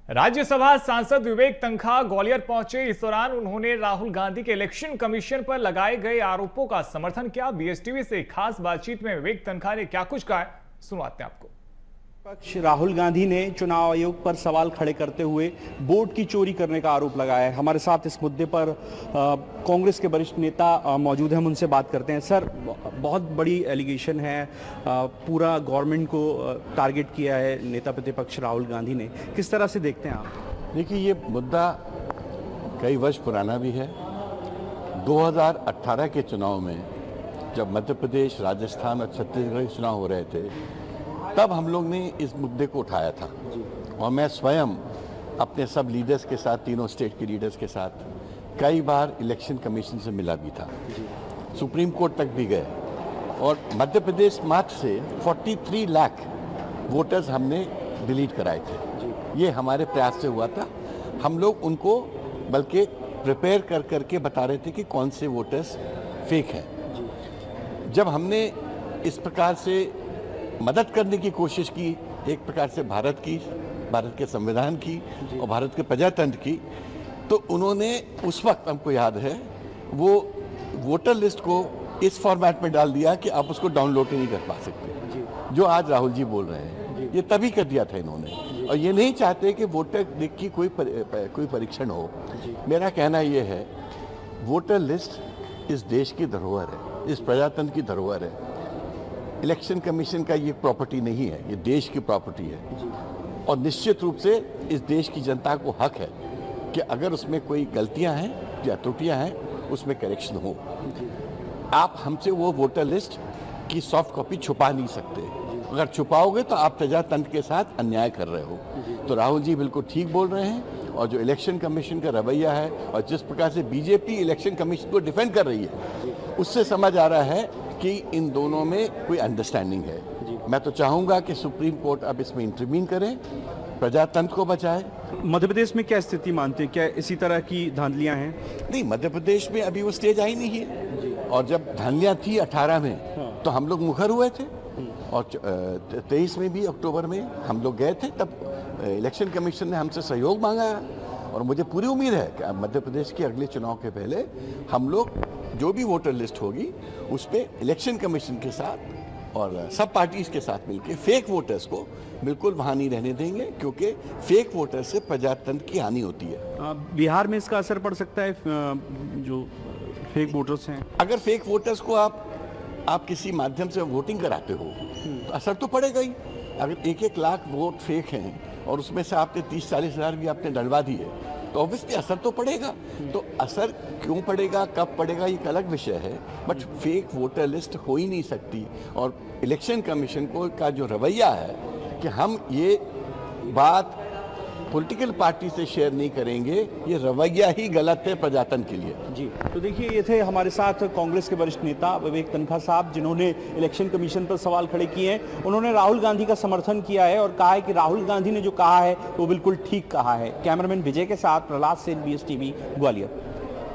राज्यसभा सांसद विवेक तन्खा ग्वालियर पहुंचे। इस दौरान उन्होंने राहुल गांधी के इलेक्शन कमीशन पर लगाए गए आरोपों का समर्थन किया। बीएसटीवी से खास बातचीत में विवेक तन्खा ने क्या कुछ कहा, सुनवाते हैं आपको। पक्ष राहुल गांधी ने चुनाव आयोग पर सवाल खड़े करते हुए वोट की चोरी करने का आरोप लगाया है। हमारे साथ इस मुद्दे पर कांग्रेस के वरिष्ठ नेता मौजूद हैं, हम उनसे बात करते हैं। सर, बहुत बड़ी एलिगेशन है, पूरा गवर्नमेंट को टारगेट किया है नेता प्रतिपक्ष राहुल गांधी ने, किस तरह से देखते हैं आप? देखिए, ये मुद्दा कई वर्ष पुराना भी है। 2018 के चुनाव में जब मध्य प्रदेश, राजस्थान और छत्तीसगढ़ के चुनाव हो रहे थे, तब हम लोग ने इस मुद्दे को उठाया था और मैं स्वयं अपने सब लीडर्स के साथ, तीनों स्टेट के लीडर्स के साथ कई बार इलेक्शन कमीशन से मिला भी था, सुप्रीम कोर्ट तक भी गए और मध्य प्रदेश मात्र से 43 लाख वोटर्स हमने डिलीट कराए थे। ये हमारे प्रयास से हुआ था। हम लोग उनको बल्कि प्रिपेयर कर करके बता रहे थे कि कौन से वोटर्स फेक हैं। जब हमने इस प्रकार से मदद करने की कोशिश की, एक प्रकार से भारत के संविधान की और भारत के प्रजातंत्र की, तो उन्होंने उस वक्त, हमको याद है, वो वोटर लिस्ट को इस फॉर्मेट में डाल दिया कि आप उसको डाउनलोड ही नहीं कर पा सकते, जो आज राहुल जी बोल रहे हैं। ये तभी कर दिया था इन्होंने, और ये नहीं चाहते कि वोटर लिस्ट की कोई परीक्षण हो। मेरा कहना ये है, वोटर लिस्ट इस देश की धरोहर है, इस प्रजातंत्र की धरोहर है। इलेक्शन कमीशन का ये प्रॉपर्टी नहीं है, ये देश की प्रॉपर्टी है और निश्चित रूप से इस देश की जनता को हक है कि अगर उसमें कोई गलतियां हैं या त्रुटियां हैं, उसमें करेक्शन हो। आप हमसे वो वोटर लिस्ट की सॉफ्ट कॉपी छुपा नहीं सकते। अगर छुपाओगे तो आप प्रजातंत्र के साथ अन्याय कर रहे हो। तो राहुल जी बिल्कुल ठीक बोल रहे हैं, और जो इलेक्शन कमीशन का रवैया है और जिस प्रकार से बीजेपी इलेक्शन कमीशन को डिफेंड कर रही है, उससे समझ आ रहा है कि इन दोनों में कोई अंडरस्टैंडिंग है। मैं तो चाहूंगा कि सुप्रीम कोर्ट अब इसमें इंटरवीन करे, प्रजातंत्र को बचाए। मध्य प्रदेश में क्या स्थिति मानते हैं, क्या इसी तरह की धांधलियां हैं? नहीं, मध्य प्रदेश में अभी वो स्टेज आई नहीं है, और जब धांधलियां थी 18 में तो हम लोग मुखर हुए थे, और 23 में भी अक्टूबर में हम लोग गए थे, तब इलेक्शन कमीशन ने हमसे सहयोग मांगा और मुझे पूरी उम्मीद है कि मध्य प्रदेश के अगले चुनाव के पहले हम लोग जो भी वोटर लिस्ट होगी उस पर इलेक्शन कमीशन के साथ और सब पार्टीज के साथ मिलकर फेक वोटर्स को बिल्कुल वहाँ नहीं रहने देंगे, क्योंकि फेक वोटर्स से प्रजातंत्र की हानि होती है। बिहार में इसका असर पड़ सकता है, जो फेक वोटर्स हैं? अगर फेक वोटर्स को आप किसी माध्यम से वोटिंग कराते हो तो असर तो पड़ेगा ही। अगर 1-1 लाख वोट फेक हैं और उसमें से आपने 30-40 हज़ार भी आपने डलवा दिए, तो ऑब्वियसली असर तो पड़ेगा। तो असर क्यों पड़ेगा, कब पड़ेगा, ये एक अलग विषय है, बट फेक वोटर लिस्ट हो ही नहीं सकती। और इलेक्शन कमीशन को का जो रवैया है कि हम ये बात पॉलिटिकल पार्टी से शेयर नहीं करेंगे, ये रवैया ही गलत है प्रजातंत्र के लिए। जी, तो देखिए, ये थे हमारे साथ कांग्रेस के वरिष्ठ नेता विवेक तन्खा साहब, जिन्होंने इलेक्शन कमीशन पर सवाल खड़े किए हैं। उन्होंने राहुल गांधी का समर्थन किया है और कहा है कि राहुल गांधी ने जो कहा है वो बिल्कुल ठीक कहा है। कैमरामैन विजय के साथ प्रहलाद सेन, BSTV ग्वालियर।